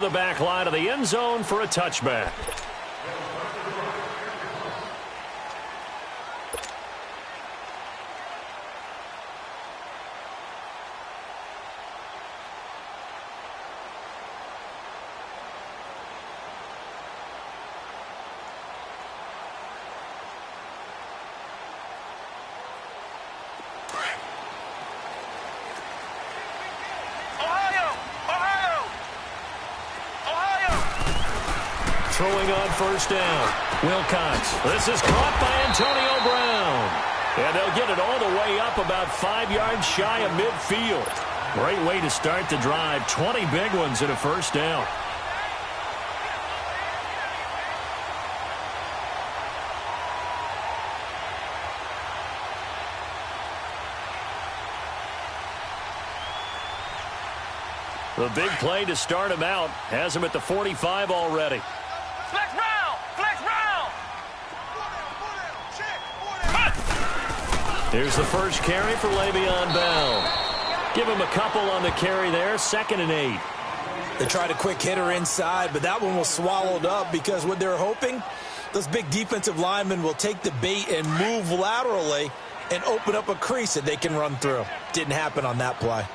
the back line of the end zone for a touchback. Throwing on first down. Wilcox. This is caught by Antonio Brown. And they'll get it all the way up about 5 yards shy of midfield. Great way to start the drive. 20 big ones and a first down. The big play to start him out has him at the 45 already. Flex round! Flex round! Here's the first carry for Le'Veon Bell. Give him a couple on the carry there. 2nd and 8. They tried a quick hitter inside, but that one was swallowed up because what they're hoping, those big defensive linemen will take the bait and move laterally and open up a crease that they can run through. Didn't happen on that play.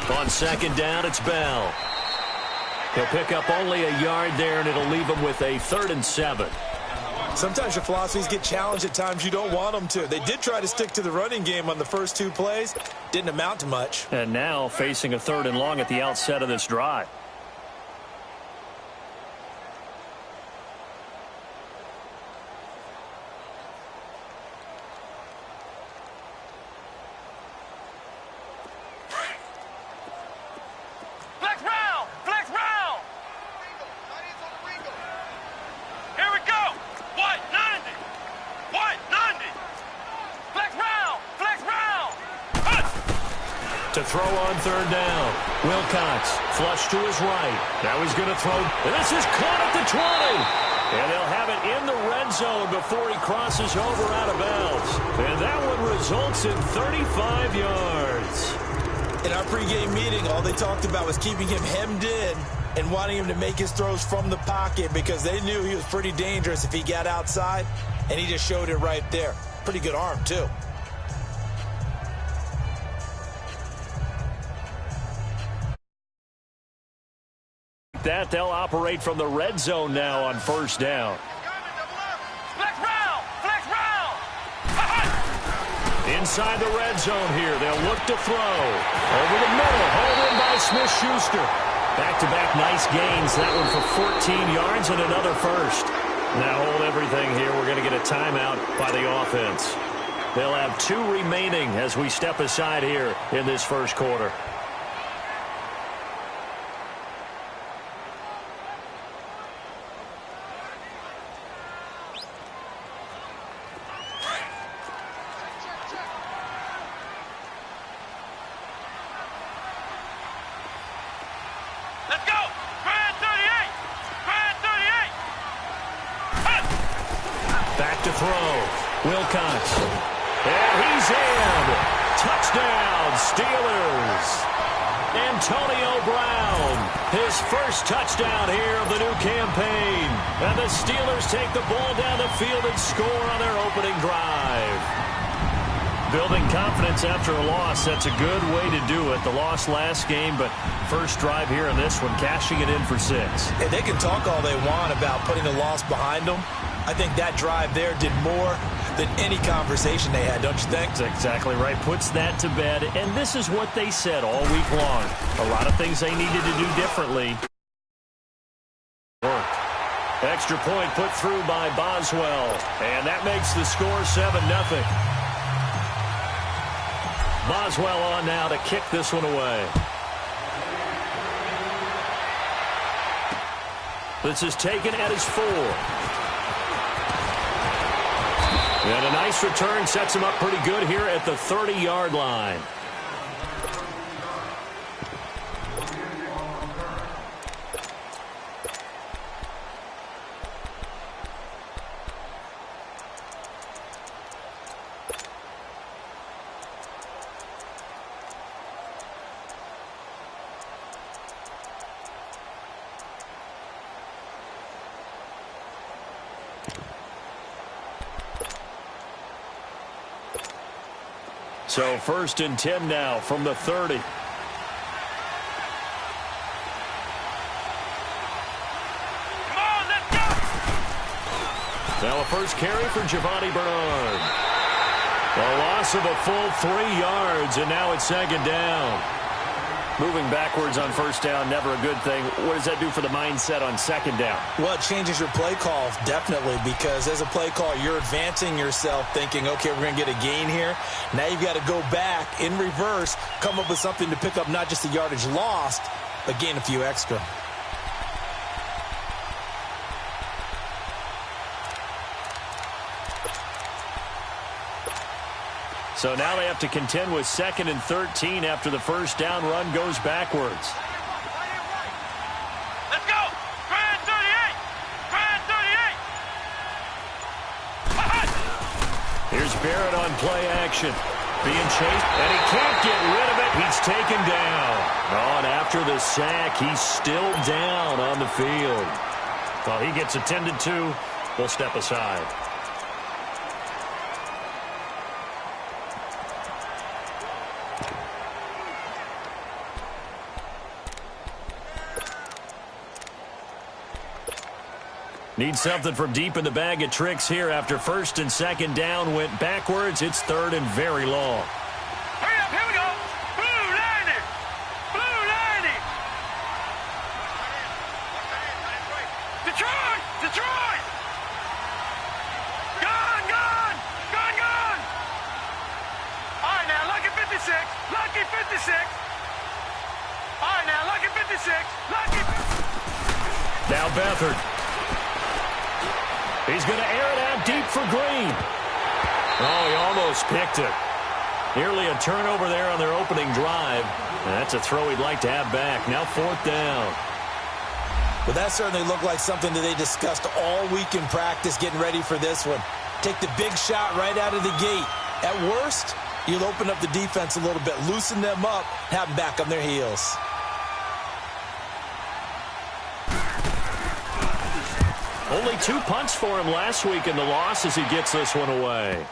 On 2nd down, it's Bell. He'll pick up only a yard there, and it'll leave him with a 3rd and 7. Sometimes your philosophies get challenged at times you don't want them to. They did try to stick to the running game on the first 2 plays. Didn't amount to much. And now facing a 3rd and long at the outset of this drive. To throw on 3rd down. Wilcox flush to his right. Now he's going to throw. This is caught at the 20. And they'll have it in the red zone before he crosses over out of bounds. And that one results in 35 yards. In our pregame meeting, all they talked about was keeping him hemmed in and wanting him to make his throws from the pocket because they knew he was pretty dangerous if he got outside, and he just showed it right there. Pretty good arm, too. That they'll operate from the red zone now on 1st down. Flex round! Flex round! Inside the red zone here, they'll look to throw. Over the middle, hauled in by Smith-Schuster. Back-to-back nice gains. That one for 14 yards and another first. Now hold everything here. We're going to get a timeout by the offense. They'll have 2 remaining as we step aside here in this first quarter. Wilcox. And he's in. Touchdown, Steelers. Antonio Brown, his first touchdown here of the new campaign. And the Steelers take the ball down the field and score on their opening drive. Building confidence after a loss, that's a good way to do it. The loss last game, but first drive here in this one, cashing it in for 6. And they can talk all they want about putting the loss behind them. I think that drive there did more than any conversation they had, don't you think? That's exactly right. Puts that to bed. And this is what they said all week long. A lot of things they needed to do differently. Extra point put through by Boswell. And that makes the score 7-0. Boswell on now to kick this one away. This is taken at his 4. And a nice return sets him up pretty good here at the 30-yard line. So 1st and 10 now from the 30. Now a first carry for Giovanni Bernard. A loss of a full 3 yards, and now it's 2nd down. Moving backwards on 1st down, never a good thing. What does that do for the mindset on 2nd down? Well, it changes your play call, definitely, because as a play call, you're advancing yourself thinking, okay, we're going to get a gain here. Now you've got to go back in reverse, come up with something to pick up not just the yardage lost, but gain a few extra. So now they have to contend with 2nd and 13 after the 1st down run goes backwards. Let's go! Grand 38! Grand 38! Here's Barrett on play action. Being chased, and he can't get rid of it. He's taken down. Oh, and after the sack, he's still down on the field. Well, he gets attended to. We'll step aside. Need something from deep in the bag of tricks here after 1st and 2nd down went backwards. It's 3rd and very long. Hurry up, here we go! Blue 90! Blue 90! Detroit! Detroit! Gone, gone! Gone, gone! All right, now, lucky 56. Lucky 56. All right, now, lucky 56. Lucky 56. Now Beathard. He's going to air it out deep for Green. Oh, he almost picked it. Nearly a turnover there on their opening drive. And that's a throw he'd like to have back. Now 4th down. Well, that certainly looked like something that they discussed all week in practice getting ready for this one. Take the big shot right out of the gate. At worst, you'll open up the defense a little bit, loosen them up, have them back on their heels. Only 2 punts for him last week in the loss as he gets this one away.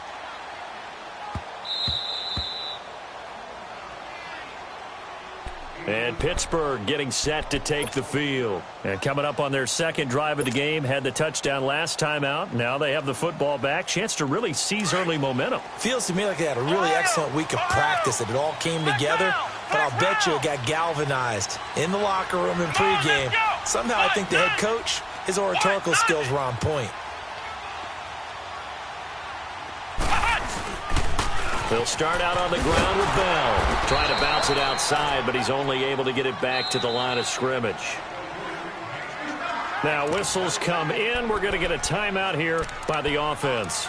And Pittsburgh getting set to take the field. And coming up on their 2nd drive of the game, had the touchdown last time out. Now they have the football back. Chance to really seize early momentum. Feels to me like they had a really excellent week of practice, that it all came together. But I'll bet you it got galvanized in the locker room in pregame. Somehow I think the head coach, his oratorical skills were on point. They'll start out on the ground with Bell. Trying to bounce it outside, but he's only able to get it back to the line of scrimmage. Now whistles come in. We're going to get a timeout here by the offense.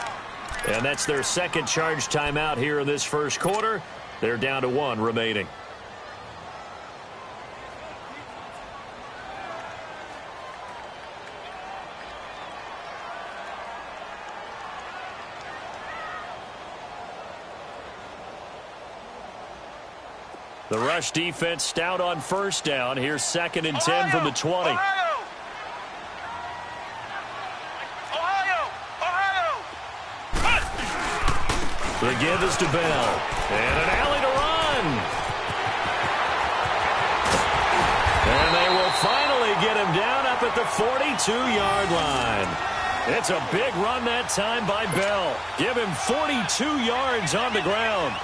And that's their 2nd charge timeout here in this 1st quarter. They're down to 1 remaining. The rush defense stout on 1st down. Here's 2nd and 10 from the 20. Ohio! Ohio! The give is to Bell. And an alley to run. And they will finally get him down up at the 42-yard line. It's a big run that time by Bell. Give him 42 yards on the ground.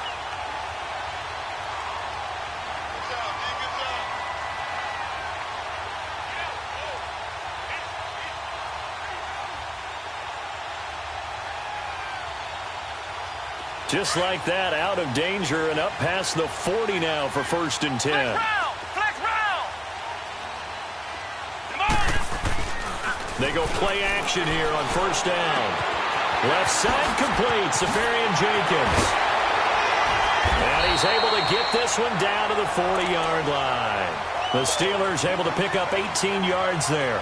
Just like that, out of danger and up past the 40 now for 1st and 10. Flex round! They go play action here on 1st down. Left side complete, Safarian Jenkins. And he's able to get this one down to the 40-yard line. The Steelers able to pick up 18 yards there.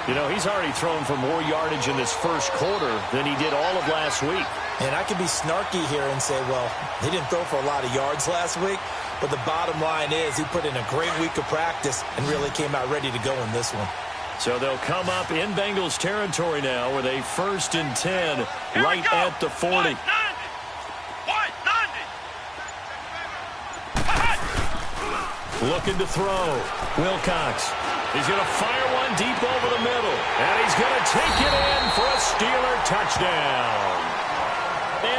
You know, he's already thrown for more yardage in this 1st quarter than he did all of last week. And I could be snarky here and say, well, he didn't throw for a lot of yards last week, but the bottom line is he put in a great week of practice and really came out ready to go in this one. So they'll come up in Bengals territory now with a 1st and 10 right at the 40. 190! Looking to throw. Wilcox. He's going to fire one deep over the middle. And he's going to take it in for a Steeler touchdown.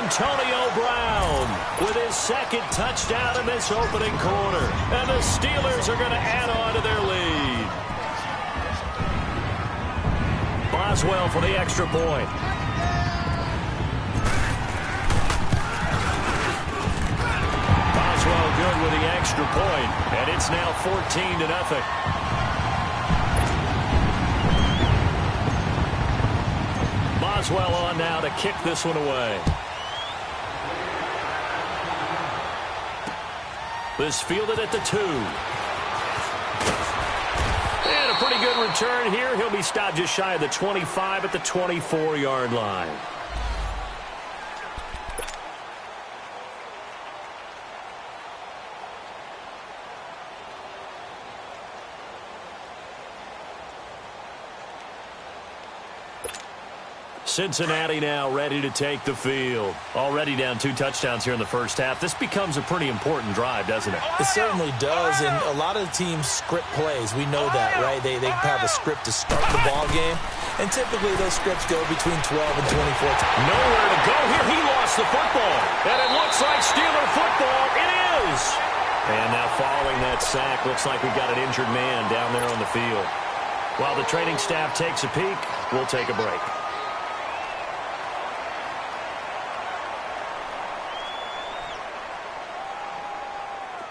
Antonio Brown with his second touchdown in this opening quarter. And the Steelers are going to add on to their lead. Boswell for the extra point. Boswell good with the extra point, and it's now 14-0. Boswell on now to kick this one away. This fielded at the 2. And a pretty good return here. He'll be stopped just shy of the 25 at the 24-yard line. Cincinnati now ready to take the field. Already down 2 touchdowns here in the first half. This becomes a pretty important drive, doesn't it? It certainly does, and a lot of the teams script plays. We know that, right? They have a script to start the ball game, and typically those scripts go between 12 and 24. Nowhere to go here. He lost the football, and it looks like Steeler football. It is. And now following that sack, looks like we've got an injured man down there on the field. While the training staff takes a peek, we'll take a break.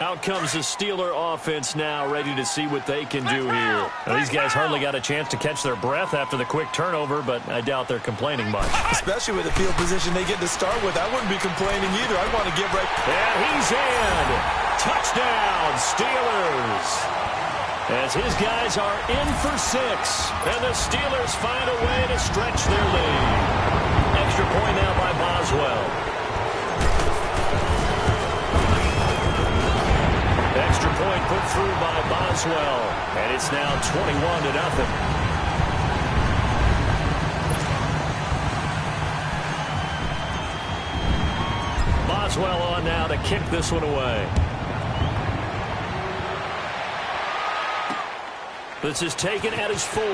Out comes the Steeler offense now, ready to see what they can do here. Now, these guys hardly got a chance to catch their breath after the quick turnover, but I doubt they're complaining much. Especially with the field position they get to start with. I wouldn't be complaining either. I'd want to get right. And he's in. Touchdown, Steelers. As his guys are in for 6, and the Steelers find a way to stretch their lead. Extra point now by Boswell. Extra point put through by Boswell, and it's now 21-0. Boswell on now to kick this one away. This is taken at his 4. And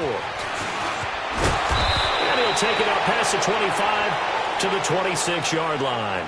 he'll take it out past the 25 to the 26-yard line.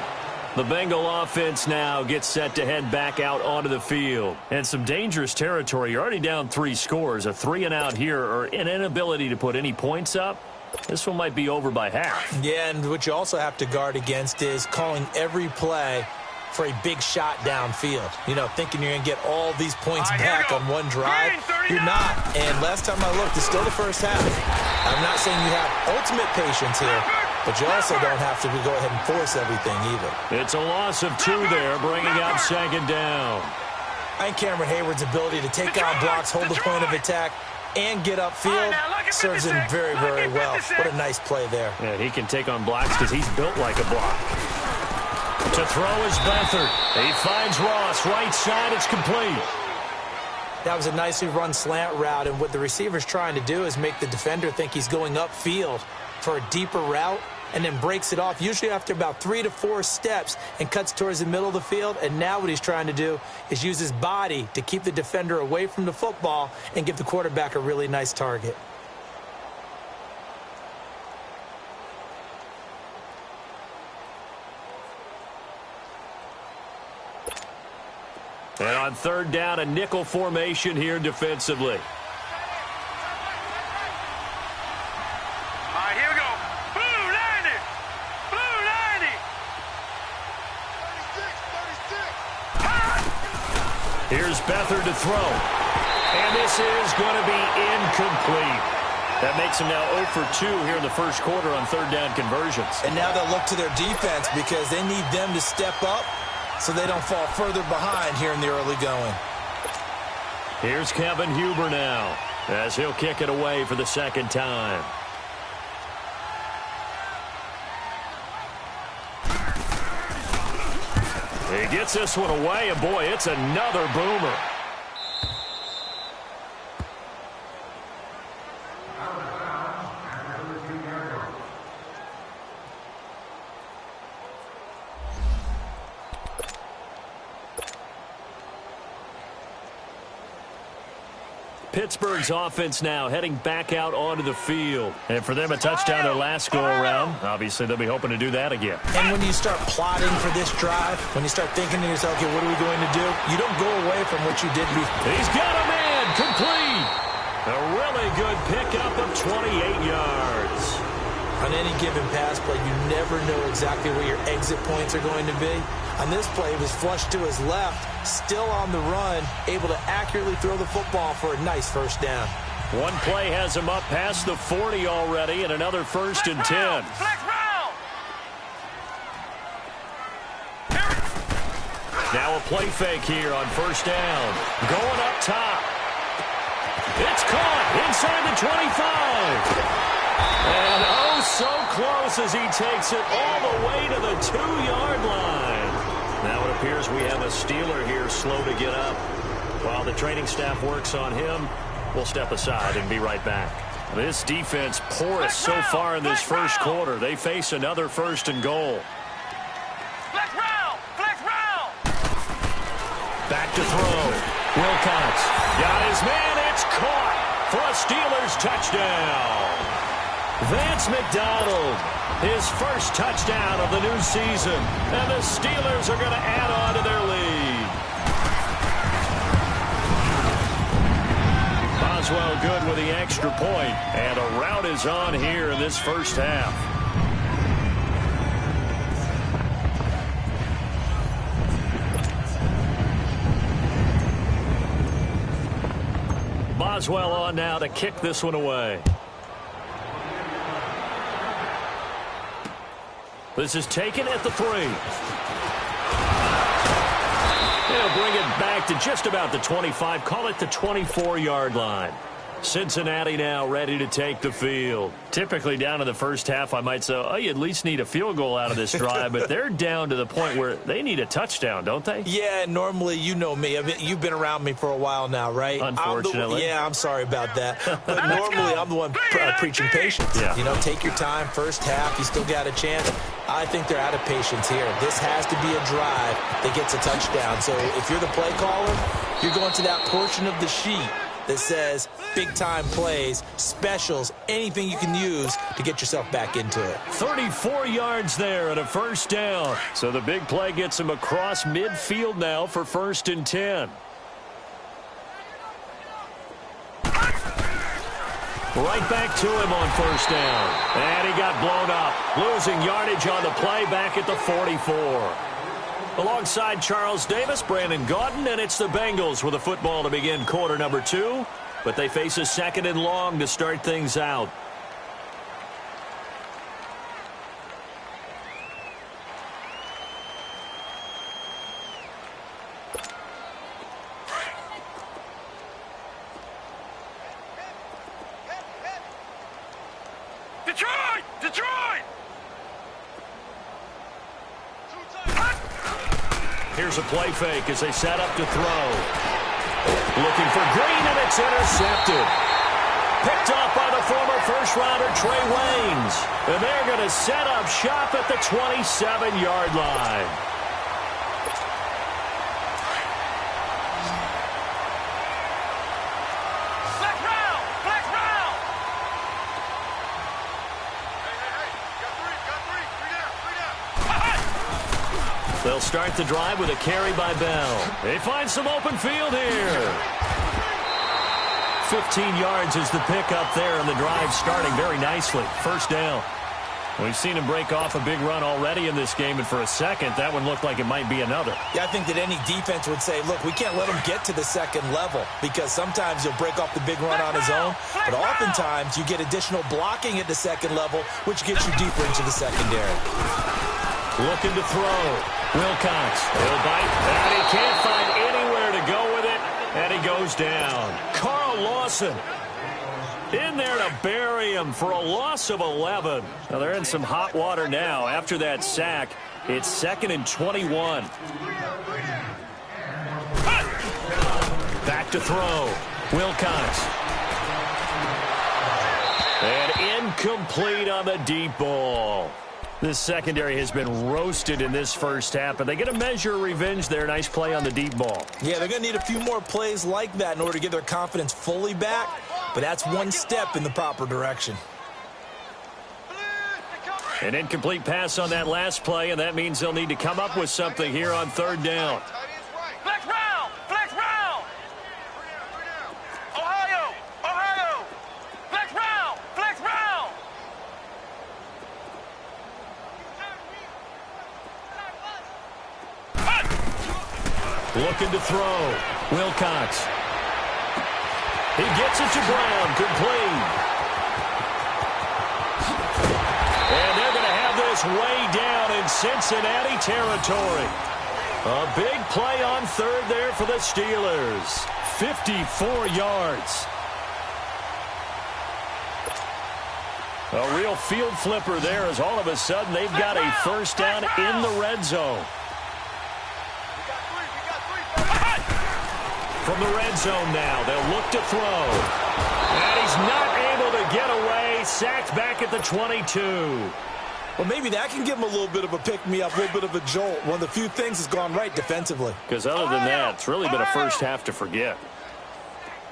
The Bengal offense now gets set to head back out onto the field. And some dangerous territory. You're already down 3 scores. A 3-and-out here, or an inability to put any points up. This one might be over by half. Yeah, and what you also have to guard against is calling every play for a big shot downfield. You know, thinking you're going to get all these points back on one drive. You're not. And last time I looked, it's still the first half. I'm not saying you have ultimate patience here, but you also don't have to go ahead and force everything either. It's a loss of 2 there, bringing up 2nd down. I think Cameron Hayward's ability to take on blocks, hold the point of attack, and get upfield serves him very, very well. What a nice play there. Yeah, he can take on blocks because he's built like a block. To throw is Beathard. He finds Ross. Right side, it's complete. That was a nicely run slant route, and what the receiver's trying to do is make the defender think he's going upfield for a deeper route, and then breaks it off, usually after about 3 to 4 steps, and cuts towards the middle of the field. And now what he's trying to do is use his body to keep the defender away from the football and give the quarterback a really nice target. And on 3rd down, a nickel formation here defensively. Here's Beathard to throw. And this is going to be incomplete. That makes him now 0 for 2 here in the first quarter on 3rd down conversions. And now they'll look to their defense because they need them to step up so they don't fall further behind here in the early going. Here's Kevin Huber now as he'll kick it away for the 2nd time. He gets this one away, and boy, it's another boomer. Pittsburgh's offense now heading back out onto the field. And for them, a touchdown their last go-around. Obviously, they'll be hoping to do that again. And when you start plotting for this drive, when you start thinking to yourself, okay, what are we going to do? You don't go away from what you did before. He's got a man complete. A really good pickup of 28 yards. On any given pass play, you never know exactly where your exit points are going to be. On this play, he was flushed to his left, still on the run, able to accurately throw the football for a nice first down. One play has him up past the 40 already, and another 1st and 10. Now a play fake here on 1st down. Going up top. It's caught inside the 25. And oh, so close as he takes it all the way to the 2-yard line. Now it appears we have a Steeler here slow to get up. While the training staff works on him, we'll step aside and be right back. This defense porous so far in this first quarter. They face another 1st and goal. Back to throw. Wilcox got his man. It's caught for a Steelers touchdown. Vance McDonald, his first touchdown of the new season. And the Steelers are going to add on to their lead. Boswell good with the extra point. And a rout is on here in this first half. Boswell on now to kick this one away. This is taken at the 3. They'll bring it back to just about the 25. Call it the 24-yard line. Cincinnati now ready to take the field. Typically down in the first half, I might say, oh, you at least need a field goal out of this drive, but they're down to the point where they need a touchdown, don't they? Yeah, normally, you know me. I mean, you've been around me for a while now, right? Unfortunately. I'm sorry about that. But normally, I'm the one preaching patience. Yeah. You know, take your time. First half, you still got a chance. I think they're out of patience here. This has to be a drive that gets a touchdown. So if you're the play caller, you're going to that portion of the sheet that says big-time plays, specials, anything you can use to get yourself back into it. 34 yards there and a 1st down. So the big play gets him across midfield now for 1st and 10. Right back to him on 1st down. And he got blown up. Losing yardage on the play back at the 44. Alongside Charles Davis, Brandon Gaudin, and it's the Bengals with a football to begin quarter number 2. But they face a 2nd and long to start things out. Detroit! Here's a play fake as they set up to throw. Looking for Green, and it's intercepted. Picked up by the former first-rounder Trey Waynes. And they're going to set up shop at the 27-yard line. Black round! Hey, They'll start the drive with a carry by Bell. They find some open field here. 15 yards is the pickup there, and the drive starting very nicely. 1st down. We've seen him break off a big run already in this game, and for a second, that one looked like it might be another. Yeah, I think that any defense would say, look, we can't let him get to the 2nd level, because sometimes he'll break off the big run on his own, but oftentimes you get additional blocking at the 2nd level, which gets you deeper into the secondary. Looking to throw. Wilcox. He'll bite, and he can't find anywhere to go with it, and he goes down. Carl Lawson in there to bury him for a loss of 11. Now they're in some hot water now. After that sack, it's 2nd and 21. Back to throw. Wilcox. And incomplete on the deep ball. This secondary has been roasted in this first half, but they get a measure of revenge there. Nice play on the deep ball. Yeah, they're going to need a few more plays like that in order to get their confidence fully back, but that's one step in the proper direction. An incomplete pass on that last play, and that means they'll need to come up with something here on third down. Flex round! Flex round! Ohio! Ohio! Flex round! Flex round! Looking to throw. Wilcox. He gets it to Brown. Complete. And they're going to have this way down in Cincinnati territory. A big play on third there for the Steelers. 54 yards. A real field flipper there as all of a sudden they've got a first down in the red zone. From the red zone now, they'll look to throw. And he's not able to get away. Sacked back at the 22. Well, maybe that can give him a little bit of a pick-me-up, a little bit of a jolt. One of the few things that's gone right defensively. Because other than that, it's really been a first half to forget.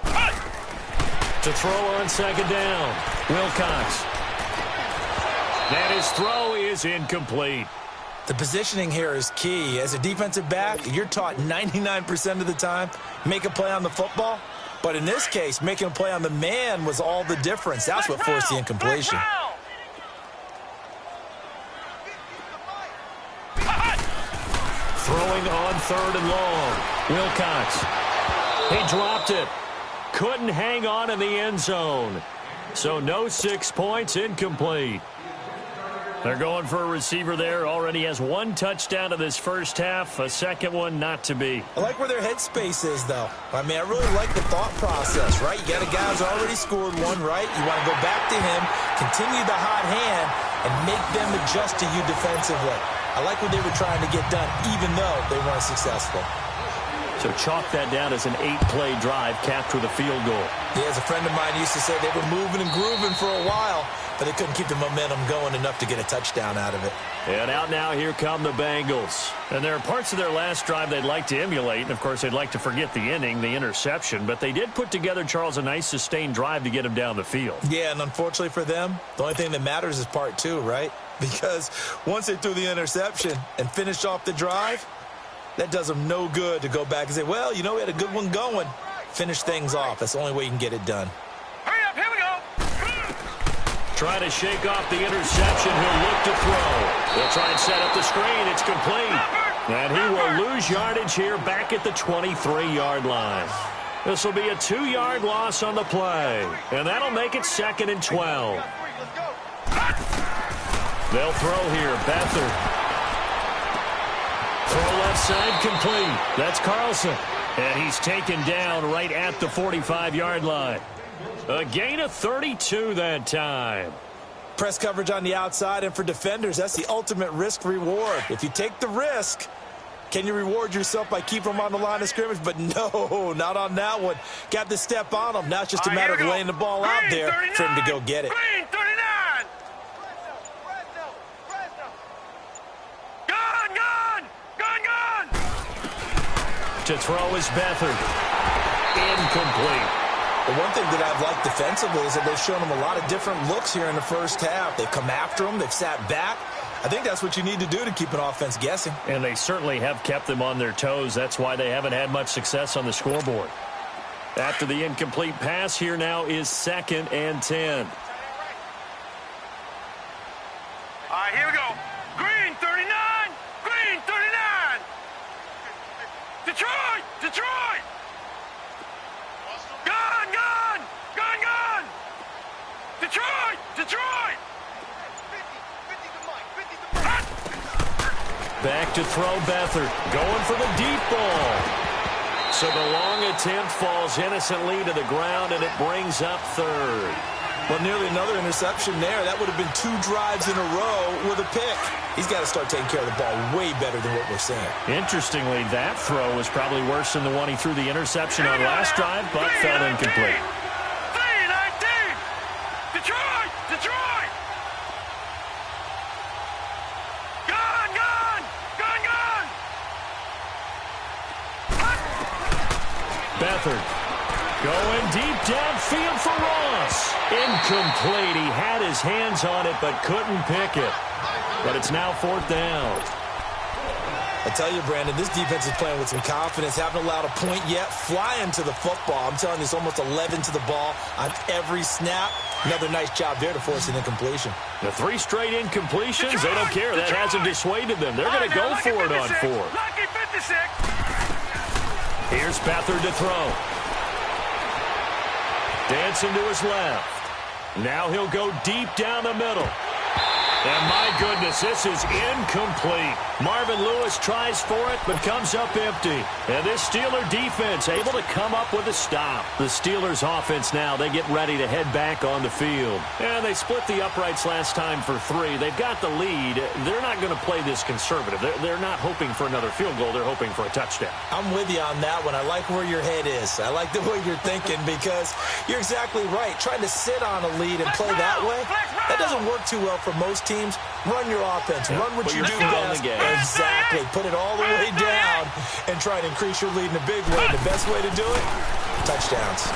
To throw on second down. Wilcox. And his throw is incomplete. The positioning here is key. As a defensive back, you're taught 99% of the time, make a play on the football. But in this case, making a play on the man was all the difference. That's what forced the incompletion. Throwing on third and long. Wilcox. He dropped it. Couldn't hang on in the end zone. So no 6 points, incomplete. They're going for a receiver there. Already has one touchdown in this first half. A second one not to be. I like where their headspace is, though. I mean, I really like the thought process, right? You got a guy who's already scored one, right? You want to go back to him, continue the hot hand, and make them adjust to you defensively. I like what they were trying to get done, even though they weren't successful. So chalk that down as an 8-play drive capped with a field goal. Yeah, as a friend of mine used to say, they were moving and grooving for a while, but they couldn't keep the momentum going enough to get a touchdown out of it. And out now, here come the Bengals. And there are parts of their last drive they'd like to emulate, and of course they'd like to forget the inning, the interception, but they did put together, Charles, a nice sustained drive to get him down the field. Yeah, and unfortunately for them, the only thing that matters is part two, right? Because once they threw the interception and finished off the drive, that does them no good to go back and say, well, you know, we had a good one going. Finish things off. That's the only way you can get it done. Hurry up, here we go. Try to shake off the interception. He'll look to throw. He'll try and set up the screen. It's complete. And he will lose yardage here back at the 23-yard line. This will be a 2-yard loss on the play. And that'll make it 2nd and 12. They'll throw here. Beathard. Throw left side complete. That's Carlson. And he's taken down right at the 45-yard line. A gain of 32 that time. Press coverage on the outside, and for defenders, that's the ultimate risk-reward. If you take the risk, can you reward yourself by keeping them on the line of scrimmage? But no, not on that one. Got to step on them. Now it's just a matter of laying the ball out there for him to go get it. Green 39. To throw is Beathard. Incomplete. The one thing that I've liked defensively is that they've shown them a lot of different looks here in the first half. They've come after them. They've sat back. I think that's what you need to do to keep an offense guessing. And they certainly have kept them on their toes. That's why they haven't had much success on the scoreboard. After the incomplete pass, here now is 2nd and 10. All right, here we go. Green 39. Green 39. Detroit! Detroit! Gun! Gun! Gun! Gun! Detroit! Detroit! Back to throw Beathard. Going for the deep ball. So the long attempt falls innocently to the ground, and it brings up third. Well, nearly another interception there. That would have been 2 drives in a row with a pick. He's got to start taking care of the ball way better than what we're seeing. Interestingly, that throw was probably worse than the one he threw the interception on last drive, but fell incomplete. 3-19! Detroit! Detroit! Beathard. Going deep downfield for Ross. Incomplete. He had his hands on it but couldn't pick it. But it's now 4th down. I tell you, Brandon, this defense is playing with some confidence. Haven't allowed a point yet. Flying to the football. I'm telling you, it's almost 11 to the ball on every snap. Another nice job there to force an incompletion. The 3 straight incompletions, they don't care. That hasn't dissuaded them. They're going to go for it on 4. Lucky 56. Here's Beathard to throw. Dancing to his left. Now he'll go deep down the middle. And my goodness, this is incomplete. Marvin Lewis tries for it, but comes up empty. And this Steeler defense able to come up with a stop. The Steelers offense now, they get ready to head back on the field. And they split the uprights last time for 3. They've got the lead. They're not going to play this conservative. They're not hoping for another field goal. They're hoping for a touchdown. I'm with you on that one. I like where your head is. I like the way you're thinking because you're exactly right. Trying to sit on a lead and play that way, that doesn't work too well for most teams. Run your offense. Run what you do best. Exactly. Put it all the way down and try to increase your lead in a big way. The best way to do it, touchdowns.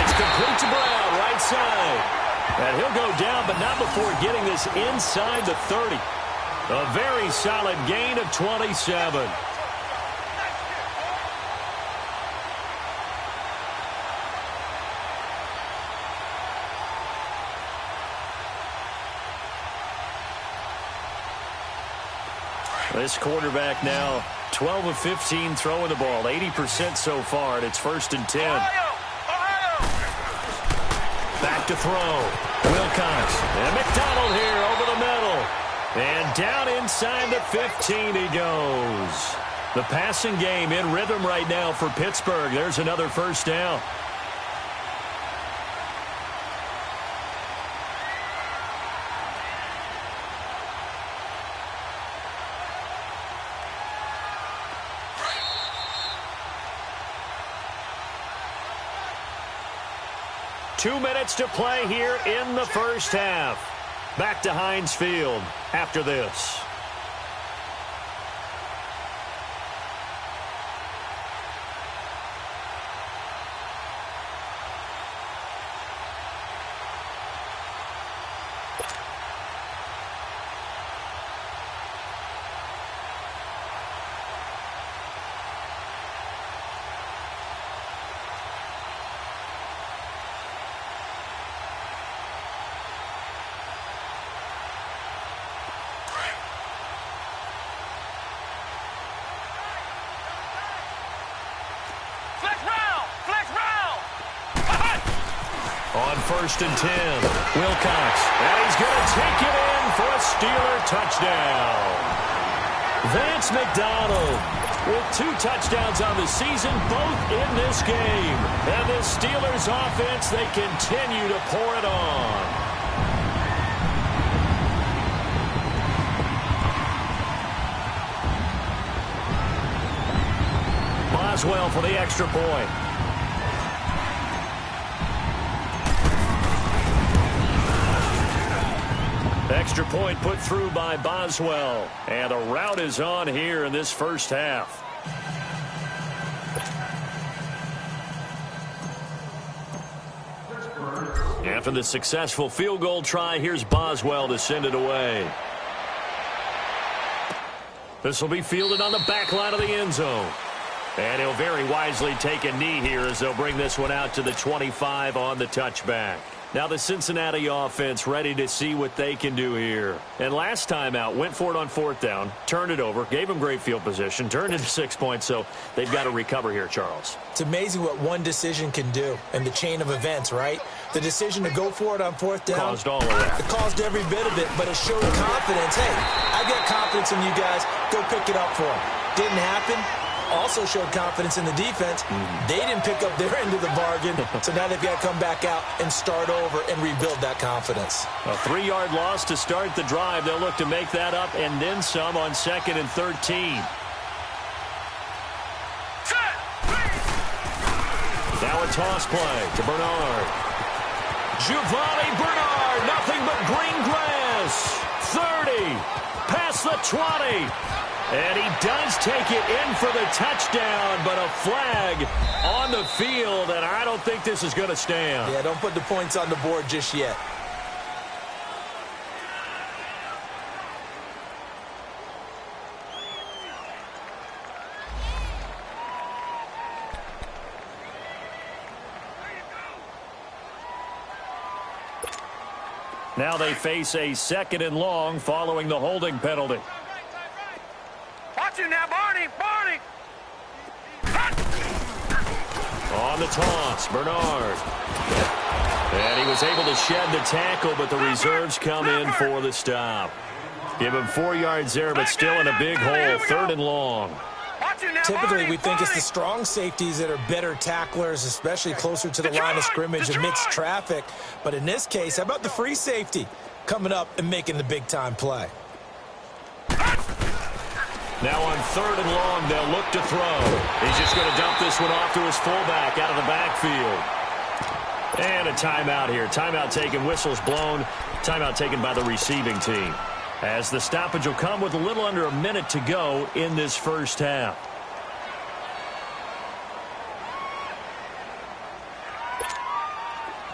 It's complete to Brown, right side. And he'll go down, but not before getting this inside the 30. A very solid gain of 27. This quarterback now 12 of 15 throwing the ball, 80% so far, and it's 1st and 10. Back to throw. Wilcox and McDonald here over the middle. And down inside the 15 he goes. The passing game in rhythm right now for Pittsburgh. There's another 1st down. Two minutes to play here in the 1st half. Back to Heinz Field after this. On 1st and 10, Wilcox, and he's going to take it in for a Steeler touchdown. Vance McDonald with 2 touchdowns on the season, both in this game. And the Steelers offense, they continue to pour it on. Boswell for the extra point. Extra point put through by Boswell. And the rout is on here in this 1st half. After the successful field goal try, here's Boswell to send it away. This will be fielded on the back line of the end zone. And he'll very wisely take a knee here as they'll bring this one out to the 25 on the touchback. Now the Cincinnati offense ready to see what they can do here. And last time out, went for it on 4th down, turned it over, gave them great field position, turned into 6 points, so they've got to recover here, Charles. It's amazing what one decision can do in the chain of events, right? The decision to go for it on 4th down. Caused all of that. It caused every bit of it, but it showed confidence. Hey, I got confidence in you guys. Go pick it up for them. Didn't happen. Also showed confidence in the defense. They didn't pick up their end of the bargain, so now they've got to come back out and start over and rebuild that confidence. A 3-yard loss to start the drive. They'll look to make that up and then some on 2nd and 13. Now a toss play to Bernard. Giovanni Bernard, nothing but green grass. 30. Pass across the 20. And he does take it in for the touchdown, but a flag on the field, and I don't think this is going to stand. Yeah, don't put the points on the board just yet. Now they face a 2nd and long following the holding penalty. Watch it now, Barney! Barney! On the toss, Bernard. And he was able to shed the tackle, but the reserves come in for the stop. Give him 4 yards there, but still in a big hole, 3rd and long. Typically, we think it's the strong safeties that are better tacklers, especially closer to the line of scrimmage amidst traffic. But in this case, how about the free safety coming up and making the big-time play? Now on 3rd and long, they'll look to throw. He's just going to dump this one off to his fullback out of the backfield. And a timeout here. Timeout taken, whistles blown. Timeout taken by the receiving team. As the stoppage will come with a little under a minute to go in this first half.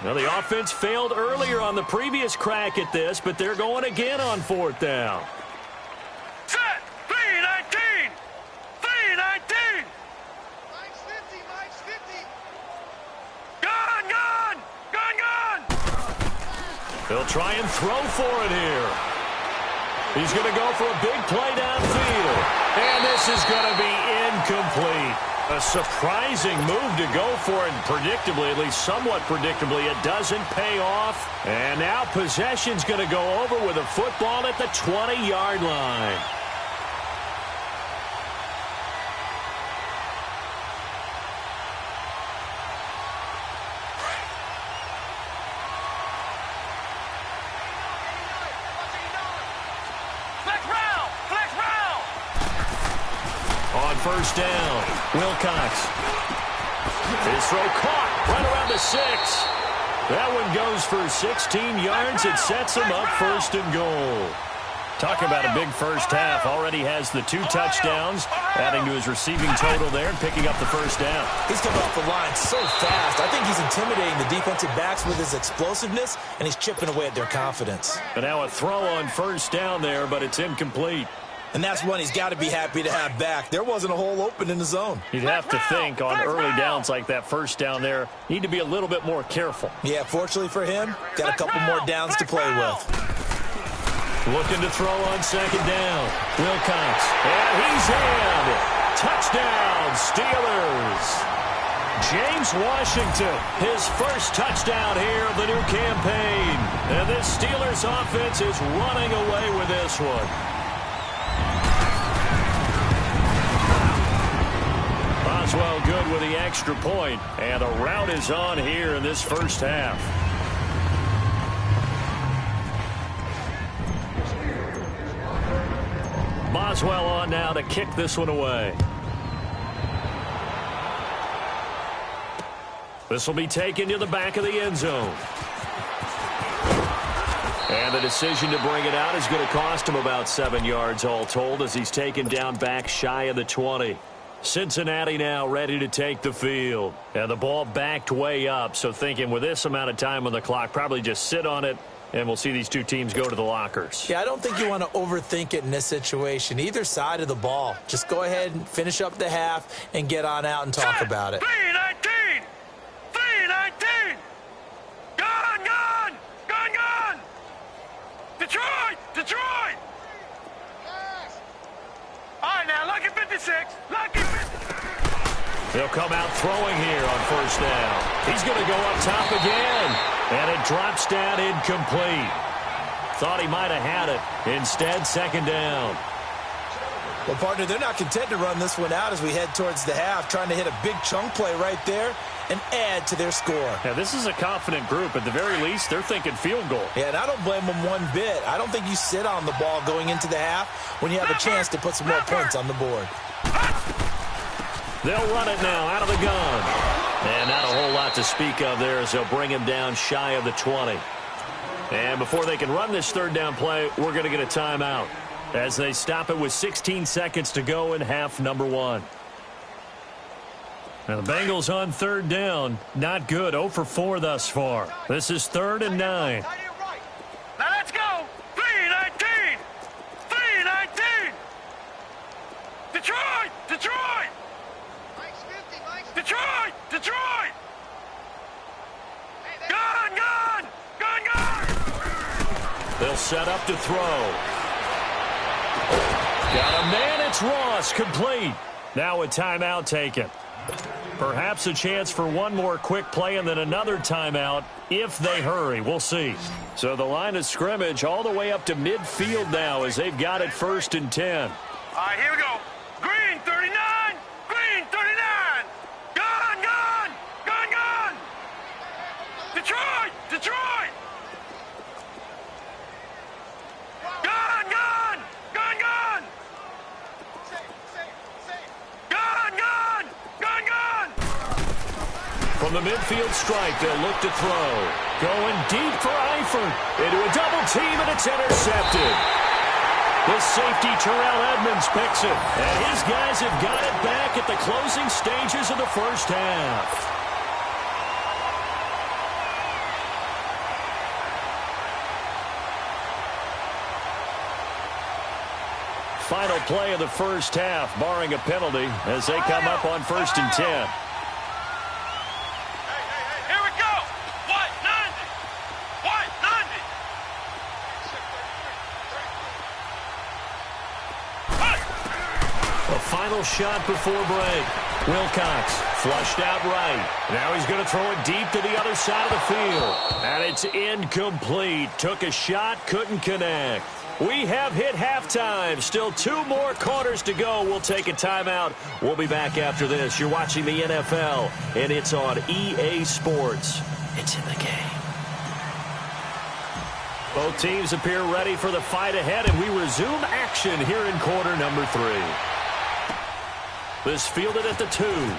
Well, the offense failed earlier on the previous crack at this, but they're going again on 4th down. Set! 3-19! 3-19! Mike's 50! Mike's 50! Gun! Gun! Gun! Gun! They'll try and throw for it here. He's going to go for a big play downfield. And this is going to be incomplete. A surprising move to go for it, and predictably, at least somewhat predictably, it doesn't pay off. And now possession's going to go over with a football at the 20-yard line. First down, Wilcox. His throw caught right around the 6. That one goes for 16 yards. It sets him up 1st and goal. Talk about a big first half. Already has the 2 touchdowns, adding to his receiving total there and picking up the first down. He's coming off the line so fast. I think he's intimidating the defensive backs with his explosiveness, and he's chipping away at their confidence. But now a throw on first down there, but it's incomplete. And that's one he's got to be happy to have back. There wasn't a hole open in the zone. You'd have to think on early downs like that first down there, need to be a little bit more careful. Yeah, fortunately for him, got a couple more downs to play with. Looking to throw on 2nd down. Wilcox. And he's in. Touchdown, Steelers. James Washington, his first touchdown here of the new campaign. And this Steelers offense is running away with this one. Boswell good with the extra point, and a rout is on here in this first half. Boswell on now to kick this one away. This will be taken to the back of the end zone. And the decision to bring it out is going to cost him about 7 yards all told as he's taken down back shy of the 20. Cincinnati now ready to take the field. And the ball backed way up, so thinking with this amount of time on the clock, probably just sit on it, and we'll see these 2 teams go to the lockers. Yeah, I don't think you want to overthink it in this situation. Either side of the ball. Just go ahead and finish up the half and get on out and talk about it. 3-19! 3-19! Gun! Gun! Gun! Gun! Detroit! Detroit! All right, now, lucky 56. Lucky 56. They'll come out throwing here on first down. He's going to go up top again. And it drops down incomplete. Thought he might have had it. Instead, 2nd down. Well, partner, they're not content to run this one out as we head towards the half, trying to hit a big chunk play right there and add to their score. Now, this is a confident group. At the very least, they're thinking field goal. Yeah, and I don't blame them one bit. I don't think you sit on the ball going into the half when you have a chance to put some more points on the board. They'll run it now out of the gun. And not a whole lot to speak of there as they'll bring him down shy of the 20. And before they can run this 3rd down play, we're going to get a timeout. as they stop it with 16 seconds to go in half number one. Now the Bengals on third down. Not good. 0 for 4 thus far. This is 3rd and 9. Now let's go. 3-19. 3-19. Detroit. Detroit. Detroit. Detroit. Gun, gun. Gun, gun. They'll set up to throw. Got a man. It's Ross. Complete. Now a timeout taken. Perhaps a chance for one more quick play and then another timeout if they hurry. We'll see. So the line of scrimmage all the way up to midfield now as they've got it 1st and 10. All right, here we go. Green 39. Green 39. Gun, gun. Gun, gun. Detroit. Detroit. Gun, gun. Gun, gun. Gun, gun. Gun, gun. From the midfield stripe, they'll look to throw. Going deep for Eifert. Into a double team, and it's intercepted. The safety, Terrell Edmonds, picks it. And his guys have got it back at the closing stages of the first half. Final play of the first half, barring a penalty, as they come up on 1st and 10. Here we go. White 90. White 90. A final shot before break. Wilcox flushed out right. Now he's going to throw it deep to the other side of the field. And it's incomplete. Took a shot, couldn't connect. We have hit halftime. Still 2 more quarters to go. We'll take a timeout. We'll be back after this. You're watching the NFL, and it's on EA Sports. It's in the game. Both teams appear ready for the fight ahead, and we resume action here in quarter number 3. This fielded at the 2. And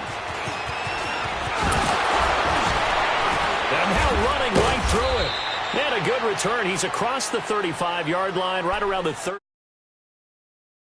now running right through it. And a good return. He's across the 35-yard line, right around the 30.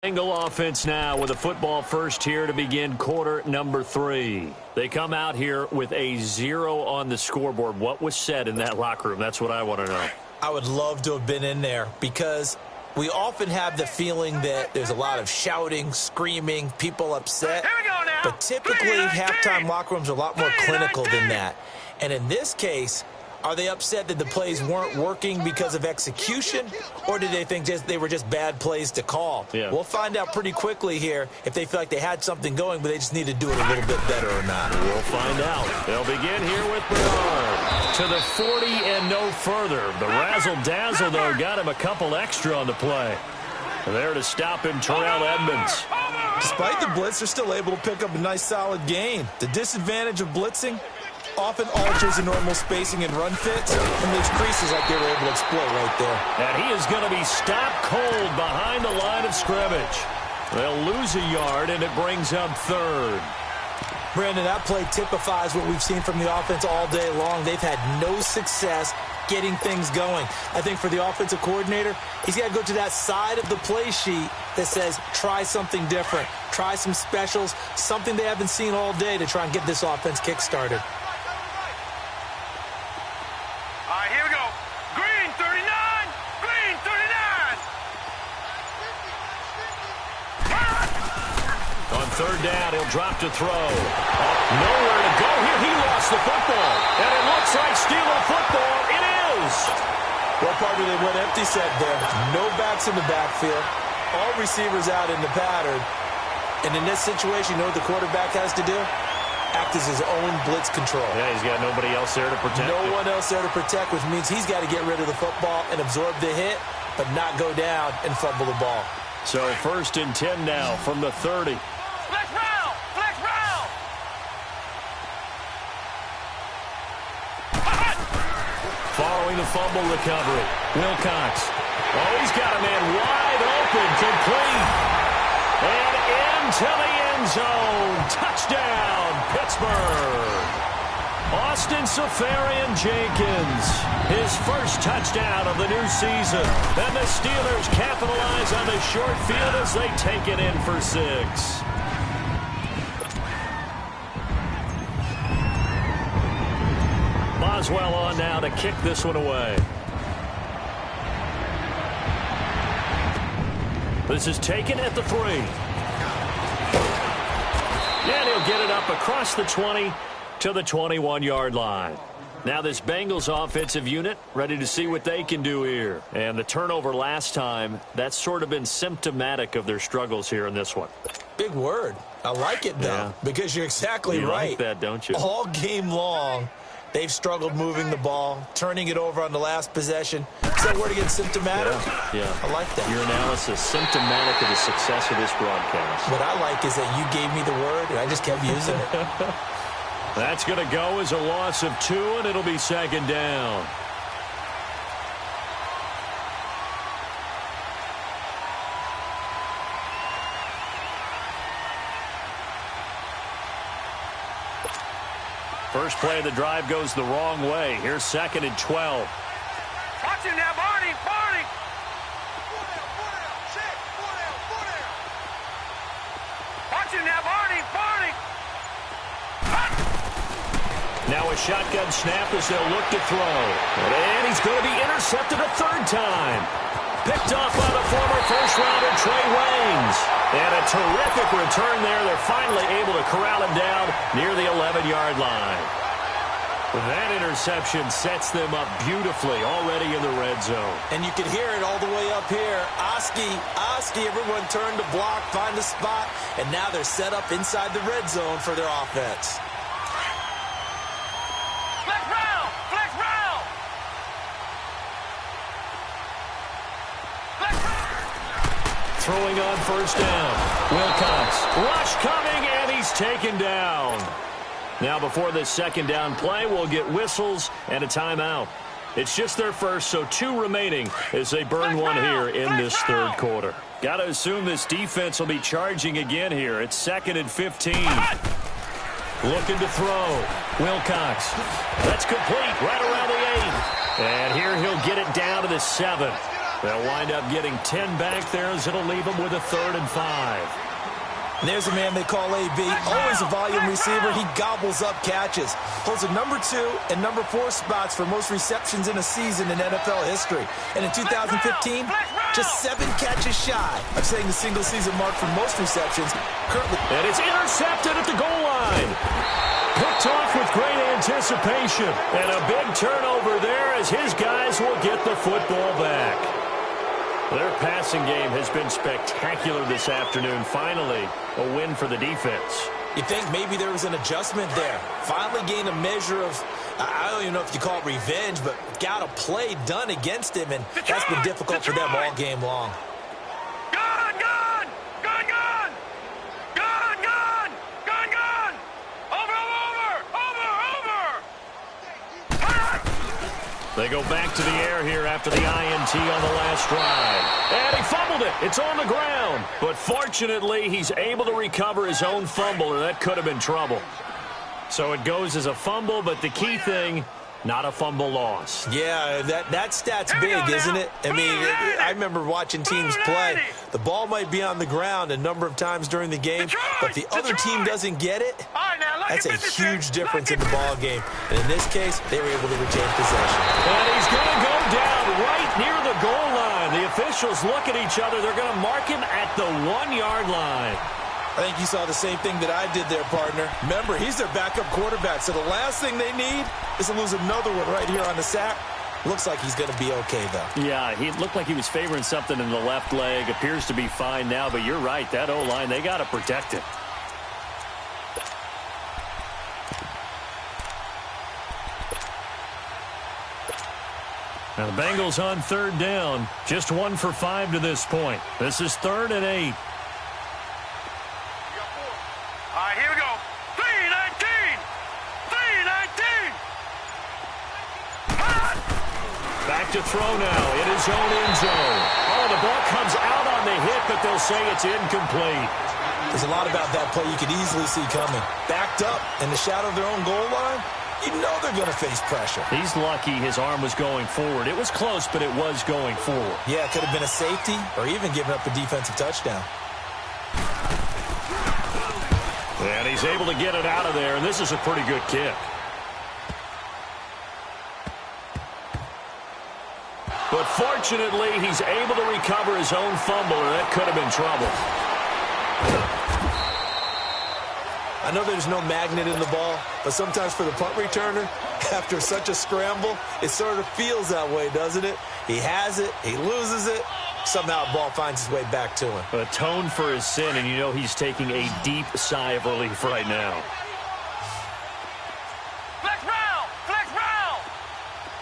Bengal offense now with a football first here to begin quarter number 3. They come out here with a 0 on the scoreboard. What was said in that locker room? That's what I want to know. I would love to have been in there because we often have the feeling that there's a lot of shouting, screaming, people upset. Here we go now. But typically, halftime locker rooms are a lot more clinical than that. And in this case, are they upset that the plays weren't working because of execution, or did they think they were just bad plays to call? Yeah. We'll find out pretty quickly here if they feel like they had something going, but they just need to do it a little bit better or not. We'll find out. They'll begin here with Bernard to the 40 and no further. The razzle-dazzle, though, got him a couple extra on the play. There to stop him, Terrell Edmonds. Despite the blitz, they're still able to pick up a nice, solid gain. The disadvantage of blitzing often alters the normal spacing and run fits and leaves creases like they were able to exploit right there. And he is going to be stopped cold behind the line of scrimmage. They'll lose a yard, and it brings up 3rd. Brandon, that play typifies what we've seen from the offense all day long. They've had no success getting things going. I think for the offensive coordinator, he's got to go to that side of the play sheet that says try something different, try some specials, something they haven't seen all day to try and get this offense kick-started. Third down, he'll drop to throw. Nowhere to go here. He lost the football. And it looks like stealing football. It is. Well, partner, they went empty set there. No backs in the backfield. All receivers out in the pattern. And in this situation, you know what the quarterback has to do? Act as his own blitz control. Yeah, he's got nobody else there to protect. No one else there to protect, which means he's got to get rid of the football and absorb the hit, but not go down and fumble the ball. So 1st and 10 now from the 30. Flex round! Flex round! Following the fumble recovery, Wilcox. Oh, he's got a man wide open, complete. And into the end zone. Touchdown, Pittsburgh. Austin Seferian-Jenkins, his first touchdown of the new season. And the Steelers capitalize on the short field as they take it in for 6. Boswell on now to kick this one away. This is taken at the 3. And he'll get it up across the 20 to the 21-yard line. Now this Bengals offensive unit ready to see what they can do here. And the turnover last time, that's sort of been symptomatic of their struggles here in this one. Big word. I like it, though, because you're exactly right. You like that, don't you? All game long, they've struggled moving the ball, turning it over on the last possession. Is that word again, symptomatic? Yeah. I like that. Your analysis, symptomatic of the success of this broadcast. What I like is that you gave me the word, and I just kept using it. That's going to go as a loss of 2, and it'll be 2nd down. First play of the drive goes the wrong way. Here's 2nd and 12. Watch him now, Barney. Barney. Watch him now, Barney. Barney. Now a shotgun snap as they'll look to throw. And he's going to be intercepted a 3rd time. Picked off by the former first-rounder Trey Waynes. And a terrific return there. They're finally able to corral him down near the 11-yard line. That interception sets them up beautifully already in the red zone. And you can hear it all the way up here. Oski, everyone turned to block, find a spot, and now they're set up inside the red zone for their offense. Flex round. Flex round. Flex round. Throwing on first down. Wilcox. Rush coming, and he's taken down. Now before this 2nd down play, we'll get whistles and a timeout. It's just their first, so 2 remaining as they burn one here in this 3rd quarter. Got to assume this defense will be charging again here. It's 2nd and 15. Looking to throw. Wilcox. That's complete right around the 8. And here he'll get it down to the 7. They'll wind up getting 10 back there as it'll leave them with a 3rd and 5. And there's a man they call AB, always a volume receiver. He gobbles up catches. Holds a number 2 and number 4 spots for most receptions in a season in NFL history. And in 2015, just 7 catches shy of setting the single-season mark for most receptions. Currently, and it's intercepted at the goal line. Picked off with great anticipation. And a big turnover there as his guys will get the football back. Their passing game has been spectacular this afternoon. Finally, a win for the defense. You think maybe there was an adjustment there. Finally gained a measure of, I don't even know if you call it revenge, but got a play done against him, and that's been difficult for them all game long. Gun, gun. Gun, gun. Gun, gun. Gun, gun. Over, over. Over, over. They go back to the air here after the INT on the last drive. And he fumbled it. It's on the ground. But fortunately, he's able to recover his own fumble, or that could have been trouble. So it goes as a fumble, but the key thing, not a fumble loss. Yeah, that stat's big, isn't it? I mean, I remember watching teams play. The ball might be on the ground a number of times during the game, but if the other team doesn't get it, that's a huge difference in the ball game. And in this case, they were able to retain possession. And he's going to go down right near the goal line. The officials look at each other. They're going to mark him at the 1-yard line. I think you saw the same thing that I did there, partner. Remember, he's their backup quarterback, so the last thing they need is to lose another one right here on the sack. Looks like he's going to be okay, though. Yeah, he looked like he was favoring something in the left leg. Appears to be fine now, but you're right. That O-line, they got to protect it. Now the Bengals on 3rd down. Just 1 for 5 to this point. This is 3rd and 8. All right, here we go. 3-19. 3-19. Back to throw now in his own end zone. Oh, the ball comes out on the hit, but they'll say it's incomplete. There's a lot about that play you could easily see coming. Backed up in the shadow of their own goal line, You know they're going to face pressure. He's lucky his arm was going forward. It was close, but it was going forward. Yeah, it could have been a safety or even given up a defensive touchdown. And he's able to get it out of there, and this is a pretty good kick. But fortunately, he's able to recover his own fumble, or that could have been trouble. I know there's no magnet in the ball, but sometimes for the punt returner, after such a scramble, it sort of feels that way, doesn't it? He has it, he loses it, somehow the ball finds its way back to him. Atone for his sin, and you know he's taking a deep sigh of relief right now. Flex round! Flex round!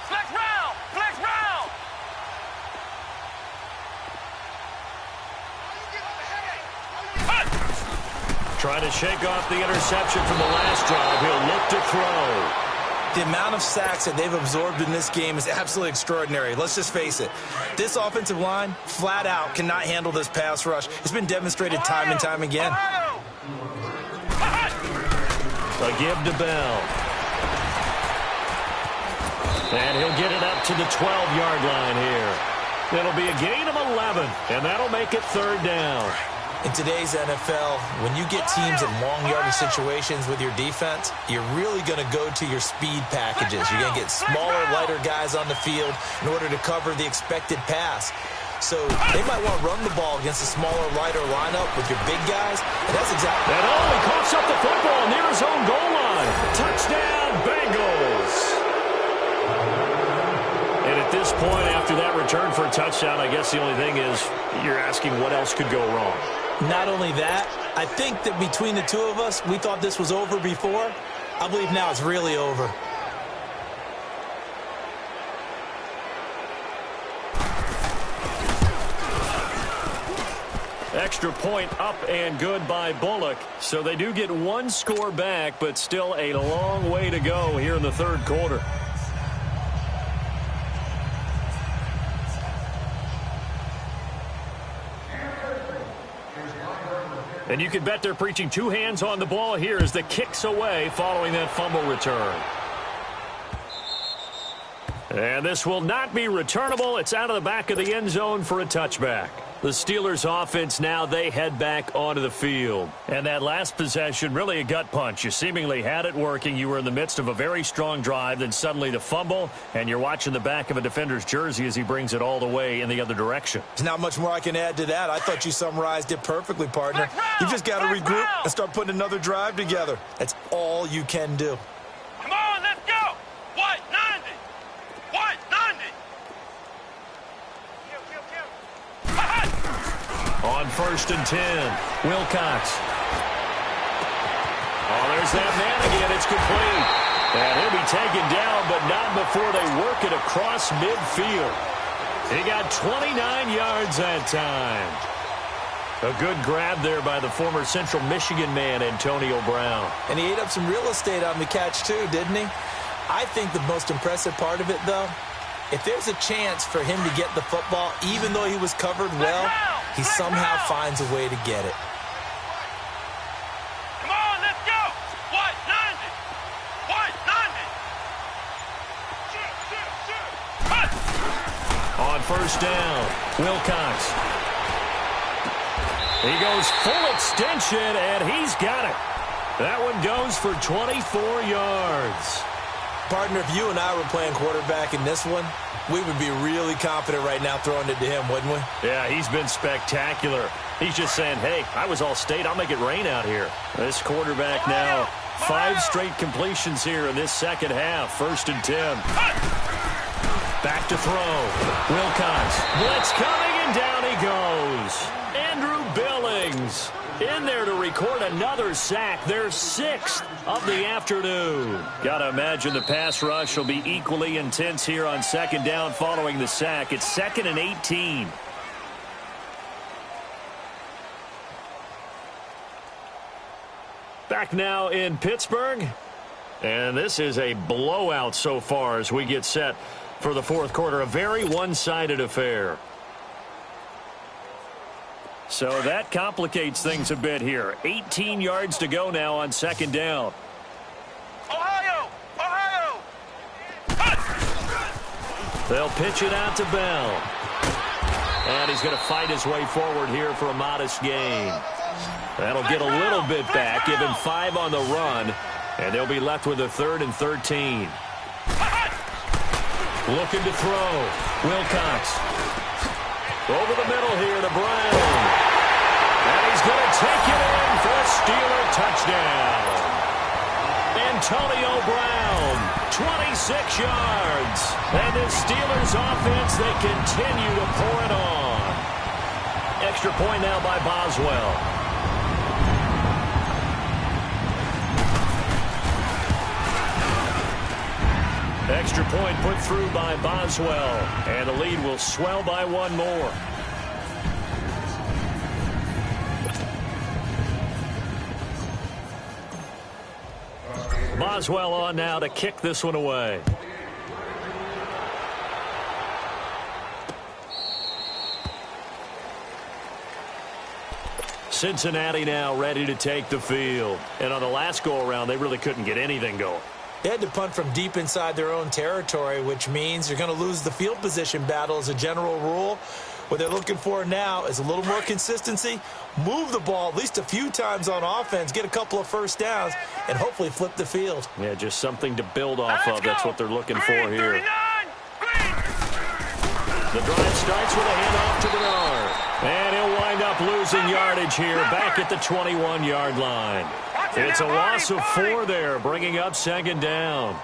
Flex round! Flex round! Trying to shake off the interception from the last drive. He'll look to throw. The amount of sacks that they've absorbed in this game is absolutely extraordinary. Let's just face it. This offensive line, flat out, cannot handle this pass rush. It's been demonstrated time and time again. A give to Bell. And he'll get it up to the 12-yard line here. It'll be a gain of 11, and that'll make it third down. In today's NFL, when you get teams in long yardage situations with your defense, you're really going to go to your speed packages. You're going to get smaller, lighter guys on the field in order to cover the expected pass. So they might want to run the ball against a smaller, lighter lineup with your big guys. And that's exactly. And he coughs up the football near his own goal line. Touchdown, Bengals. And at this point, after that return for a touchdown, I guess the only thing is you're asking what else could go wrong. Not only that, I think that between the two of us, we thought this was over before. I believe now it's really over. Extra point up and good by Bullock. So they do get one score back, but still a long way to go here in the third quarter. And you can bet they're preaching two hands on the ball here as the kick's away following that fumble return. And this will not be returnable. It's out of the back of the end zone for a touchback. The Steelers offense now, they head back onto the field. And that last possession, really a gut punch. You seemingly had it working. You were in the midst of a very strong drive. Then suddenly the fumble, and you're watching the back of a defender's jersey as he brings it all the way in the other direction. There's not much more I can add to that. I thought you summarized it perfectly, partner. You just got to regroup and start putting another drive together. That's all you can do. Come on, let's go! What? 90! What? 90! On 1st and 10, Wilcox. Oh, there's that man again. It's complete. And he'll be taken down, but not before they work it across midfield. He got 29 yards that time. A good grab there by the former Central Michigan man, Antonio Brown. And he ate up some real estate on the catch, too, didn't he? I think the most impressive part of it, though, if there's a chance for him to get the football, even though he was covered well, he somehow finds a way to get it. Come on, let's go! What? 90! What? 90! On 1st down, Wilcox. He goes full extension, and he's got it. That one goes for 24 yards. Partner, if you and I were playing quarterback in this one, we would be really confident right now throwing it to him, wouldn't we? Yeah, he's been spectacular. He's just saying, hey, I was all state. I'll make it rain out here. This quarterback now, 5 straight completions here in this second half. 1st and 10. Back to throw. Wilcox. Blitz coming, and down he goes. Andrew Billings in there to record another sack. Their 6th of the afternoon. Got to imagine the pass rush will be equally intense here on 2nd down following the sack. It's 2nd and 18. Back now in Pittsburgh. And this is a blowout so far as we get set for the fourth quarter. A very one-sided affair. So that complicates things a bit here. 18 yards to go now on 2nd down. Ohio! Ohio! They'll pitch it out to Bell. And he's going to fight his way forward here for a modest gain. That'll get a little bit back, give him 5 on the run, and they'll be left with a 3rd and 13. Looking to throw. Wilcox. Over the middle here to Brown. And he's going to take it in for a Steeler touchdown. Antonio Brown, 26 yards. And the Steelers offense, they continue to pour it on. Extra point now by Boswell. Extra point put through by Boswell. And the lead will swell by 1 more. Boswell on now to kick this one away. Cincinnati now ready to take the field. And on the last go-around, they really couldn't get anything going. They had to punt from deep inside their own territory, which means you're going to lose the field position battle as a general rule. What they're looking for now is a little more consistency, move the ball at least a few times on offense, get a couple of first downs, and hopefully flip the field. Yeah, just something to build off of. That's what they're looking for here. The drive starts with a handoff to Bernard. And he'll wind up losing yardage here back at the 21-yard line. It's a loss of 4 there, bringing up 2nd down.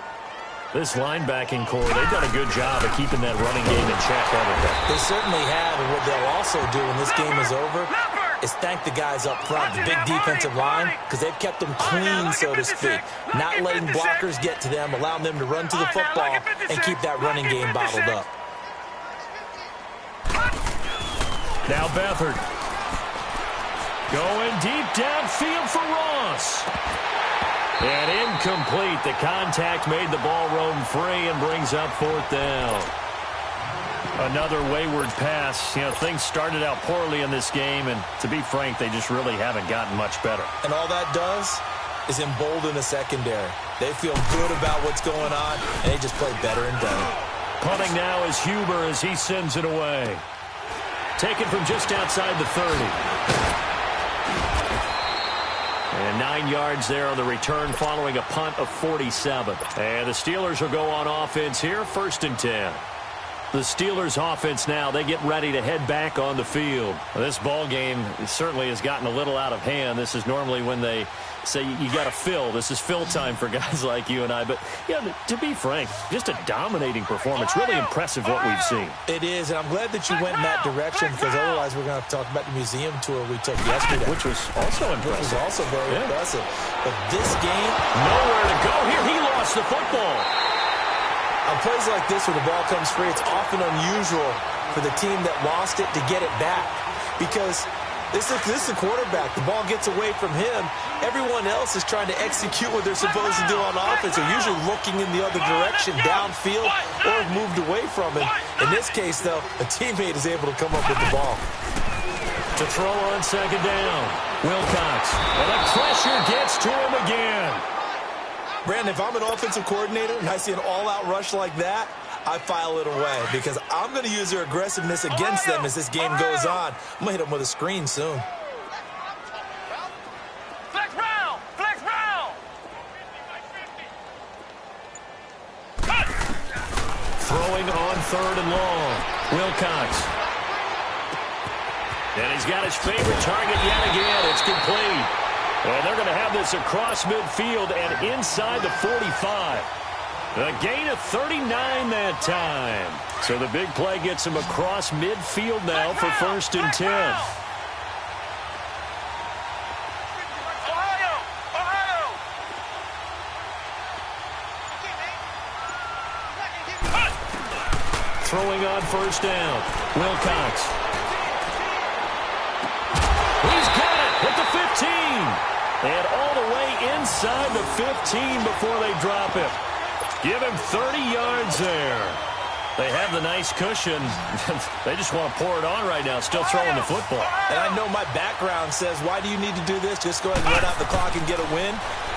This linebacking core, they've done a good job of keeping that running game in check, haven't they? They certainly have, and what they'll also do when this game is over is thank the guys up front, the big defensive line, because they've kept them clean, so to speak. Not letting blockers get to them, allowing them to run to the football and keep that running game bottled up. Now Beathard. Going deep downfield for Ross. And incomplete. The contact made the ball roam free and brings up 4th down. Another wayward pass. You know, things started out poorly in this game, and to be frank, they just really haven't gotten much better. And all that does is embolden the secondary. They feel good about what's going on, and they just play better and better. Punting now is Huber as he sends it away. Taken from just outside the 30. And 9 yards there on the return following a punt of 47. And the Steelers will go on offense here, 1st and 10. The Steelers offense now, they get ready to head back on the field. This ball game certainly has gotten a little out of hand. This is normally when they say you got to fill. This is fill time for guys like you and I. But, yeah, to be frank, just a dominating performance. Really impressive what we've seen. It is, and I'm glad that you went in that direction because otherwise we're going to have to talk about the museum tour we took yesterday. Which was also impressive. Which was also very impressive. But this game, nowhere to go here. He lost the football. On plays like this where the ball comes free, it's often unusual for the team that lost it to get it back because this is the quarterback. The ball gets away from him. Everyone else is trying to execute what they're supposed to do on offense. They're usually looking in the other direction, downfield, or moved away from him. In this case, though, a teammate is able to come up with the ball. To throw on 2nd down, Wilcox. And the pressure gets to him again. Brandon, if I'm an offensive coordinator and I see an all-out rush like that, I file it away because I'm going to use their aggressiveness against them as this game goes on. I'm going to hit them with a screen soon. Flex round! Flex round! Throwing on 3rd and long. Wilcox. And he's got his favorite target yet again. It's complete. And they're going to have this across midfield and inside the 45. A gain of 39 that time. So the big play gets him across midfield now for 1st and 10. Throwing on 1st down. Wilcox. He's got it at the 15. And all the way inside the 15 before they drop him. Give him 30 yards there. They have the nice cushion. They just want to pour it on right now, still throwing the football. And I know my background says, why do you need to do this? Just go ahead and run out the clock and get a win.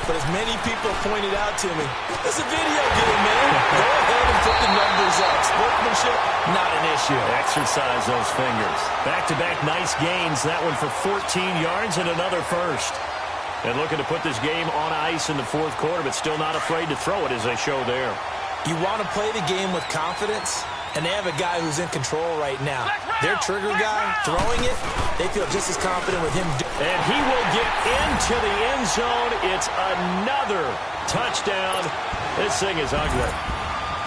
But as many people pointed out to me, it's a video game, man. Go ahead and put the numbers up. Sportsmanship, not an issue. Exercise those fingers. Back-to-back nice gains. That one for 14 yards and another first. And looking to put this game on ice in the fourth quarter, but still not afraid to throw it as they show there. You want to play the game with confidence, and they have a guy who's in control right now. Their trigger guy throwing it, they feel just as confident with him. And he will get into the end zone. It's another touchdown. This thing is ugly.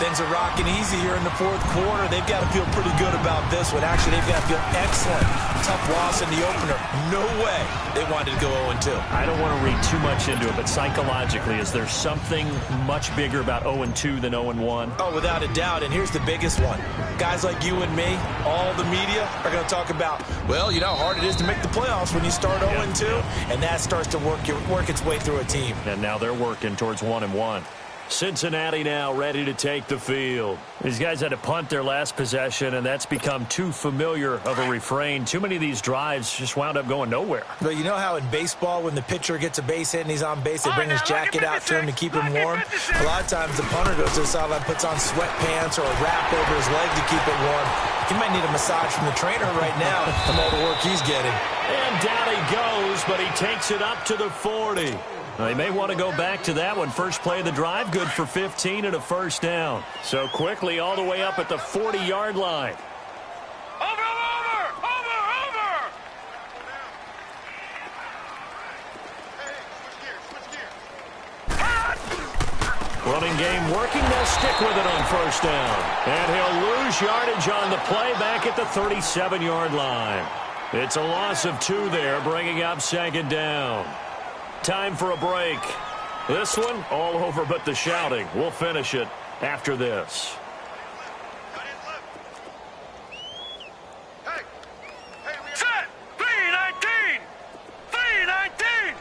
Things are rocking easy here in the fourth quarter. They've got to feel pretty good about this one. Actually, they've got to feel excellent. Tough loss in the opener. No way they wanted to go 0-2. I don't want to read too much into it, but psychologically, is there something much bigger about 0-2 than 0-1? Oh, without a doubt. And here's the biggest one. Guys like you and me, all the media, are going to talk about, well, you know how hard it is to make the playoffs when you start 0-2. And that starts to work its way through a team. And now they're working towards 1-1. Cincinnati now ready to take the field. These guys had to punt their last possession, and that's become too familiar of a refrain. Too many of these drives just wound up going nowhere. But you know how in baseball, when the pitcher gets a base hit and he's on base, they bring his jacket out to him to keep him warm? A lot of times the punter goes to the sideline, puts on sweatpants or a wrap over his leg to keep it warm. He might need a massage from the trainer right now from all the work he's getting. And down he goes, but he takes it up to the 40. They may want to go back to that one. First play of the drive, good for 15 and a first down. So quickly all the way up at the 40-yard line. Over! Running game working. They'll stick with it on first down. And he'll lose yardage on the play back at the 37-yard line. It's a loss of 2 there, bringing up second down. Time for a break. This one, all over but the shouting. We'll finish it after this. Set! 3-19! 3-19!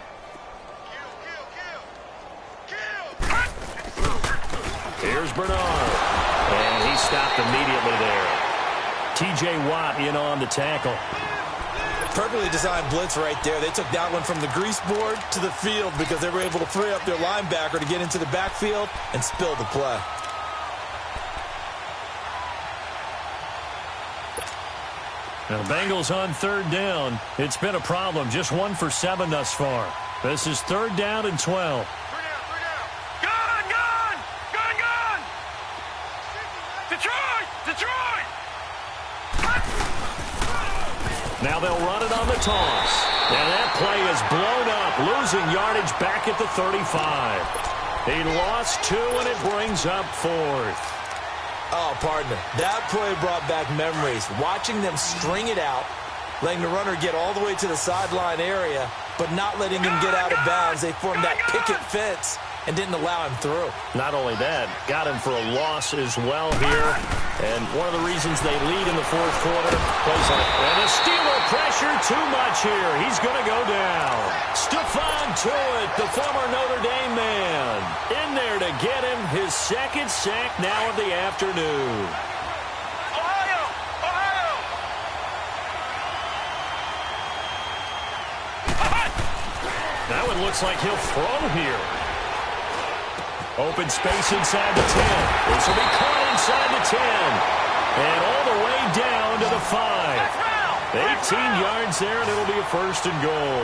Here's Bernard. And he stopped immediately there. T.J. Watt in on the tackle. Perfectly designed blitz right there. They took that one from the grease board to the field because they were able to free up their linebacker to get into the backfield and spill the play. Now, Bengals on third down. It's been a problem. Just 1 for 7 thus far. This is third down and 12. Detroit! Now they'll run it on the toss. And that play is blown up, losing yardage back at the 35. He lost 2, and it brings up 4th. Oh, partner, that play brought back memories. Watching them string it out, letting the runner get all the way to the sideline area, but not letting him get out of bounds. They formed that picket fence and didn't allow him through. Not only that, got him for a loss as well here. And one of the reasons they lead in the fourth quarter, plays like, and the Steeler pressure too much here. He's going to go down. Stephon Tuitt, the former Notre Dame man, in there to get him his second sack now of the afternoon. Ohio! That one looks like he'll throw here. Open space inside the 10. This will be caught inside the 10. And all the way down to the 5. 18 yards there, and it'll be a first and goal.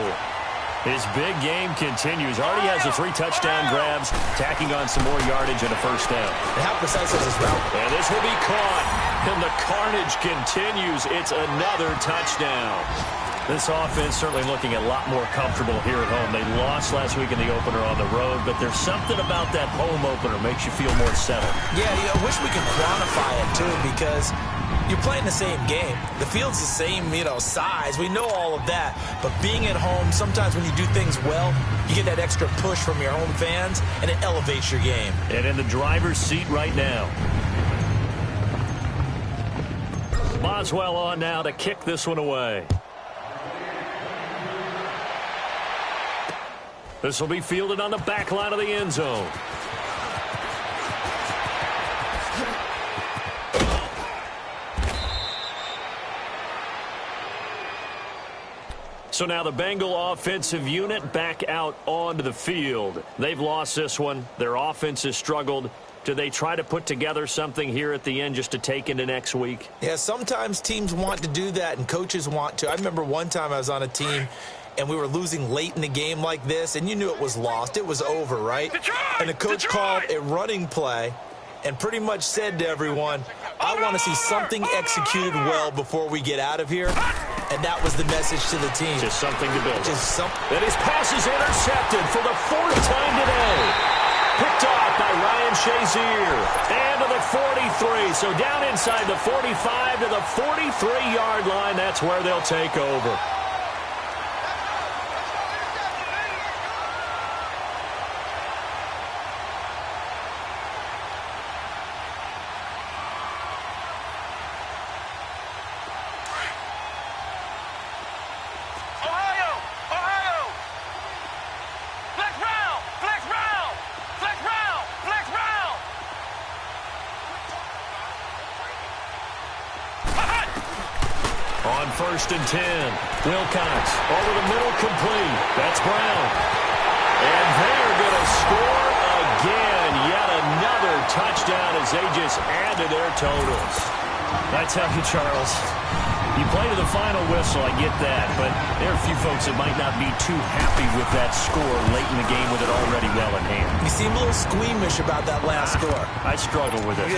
His big game continues. Already has the 3 touchdown grabs, tacking on some more yardage and a first down. And how precise is his route? And this will be caught. And the carnage continues. It's another touchdown. This offense certainly looking a lot more comfortable here at home. They lost last week in the opener on the road, but there's something about that home opener makes you feel more settled. Yeah, I wish we could quantify it, too, because you're playing the same game. The field's the same, size. We know all of that. But being at home, sometimes when you do things well, you get that extra push from your home fans, and it elevates your game. And in the driver's seat right now. Boswell on now to kick this one away. This will be fielded on the back line of the end zone. So now the Bengal offensive unit back out onto the field. They've lost this one. Their offense has struggled. Do they try to put together something here at the end just to take into next week? Yeah, sometimes teams want to do that and coaches want to. I remember one time I was on a team and we were losing late in the game like this, and you knew it was lost. It was over, right? And the coach called a running play and pretty much said to everyone, I want to see something executed well before we get out of here. And that was the message to the team. Just something to build. Just something. And his pass is intercepted for the 4th time today. Picked off by Ryan Shazier. And to the 43. So down inside the 45 to the 43-yard line. That's where they'll take over. On 1st and 10, Wilcox over the middle, complete. That's Brown. And they're going to score again. Yet another touchdown as they just add to their totals. I tell you, Charles, you play to the final whistle, I get that, but there are a few folks that might not be too happy with that score late in the game with it already well in hand. You seem a little squeamish about that last score. I struggle with it.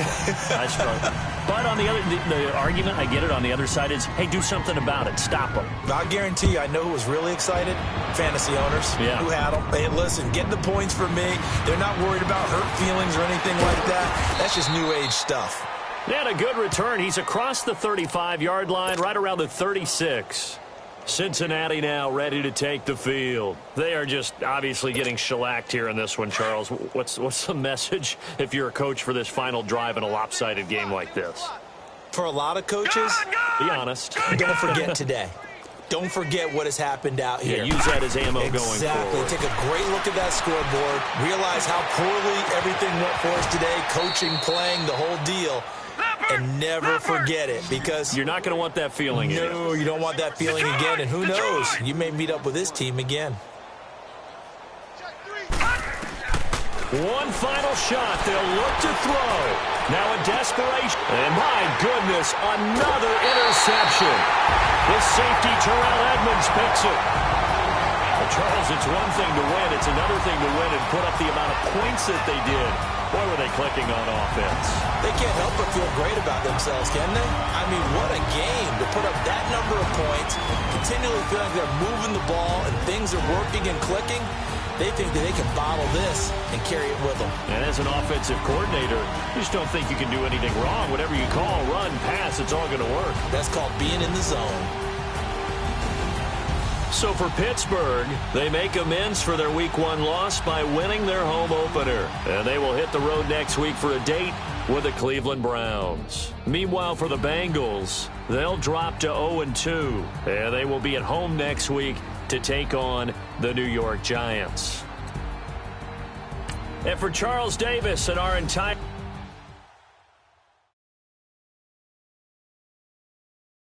I struggle. But on the other, the argument, I get it, on the other side is, hey, do something about it. Stop them. I guarantee you, I know who was really excited. Fantasy owners who had them. Hey, listen, get the points for me. They're not worried about hurt feelings or anything like that. That's just new age stuff. And a good return. He's across the 35-yard line, right around the 36. Cincinnati now ready to take the field. They are just obviously getting shellacked here in this one, Charles. What's the message if you're a coach for this final drive in a lopsided game like this? For a lot of coaches, be honest. Don't forget today. Don't forget what has happened out here. Yeah, use that as ammo going forward. Exactly. Take a great look at that scoreboard. Realize how poorly everything went for us today. Coaching, playing, the whole deal. And never forget it, because you're not going to want that feeling again. No, you don't want that feeling again. And who knows? You may meet up with this team again. One final shot. They'll look to throw. Now a desperation. And my goodness, another interception. The safety, Terrell Edmonds, picks it. Well, Charles, it's one thing to win. It's another thing to win and put up the amount of points that they did. Boy, were they clicking on offense. They can't help but feel great about themselves, can they? I mean, what a game to put up that number of points, continually feel like they're moving the ball and things are working and clicking. They think that they can bottle this and carry it with them. And as an offensive coordinator, you just don't think you can do anything wrong. Whatever you call, run, pass, it's all going to work. That's called being in the zone. So for Pittsburgh, they make amends for their Week 1 loss by winning their home opener. And they will hit the road next week for a date with the Cleveland Browns. Meanwhile, for the Bengals, they'll drop to 0-2. And they will be at home next week to take on the New York Giants. And for Charles Davis and our entire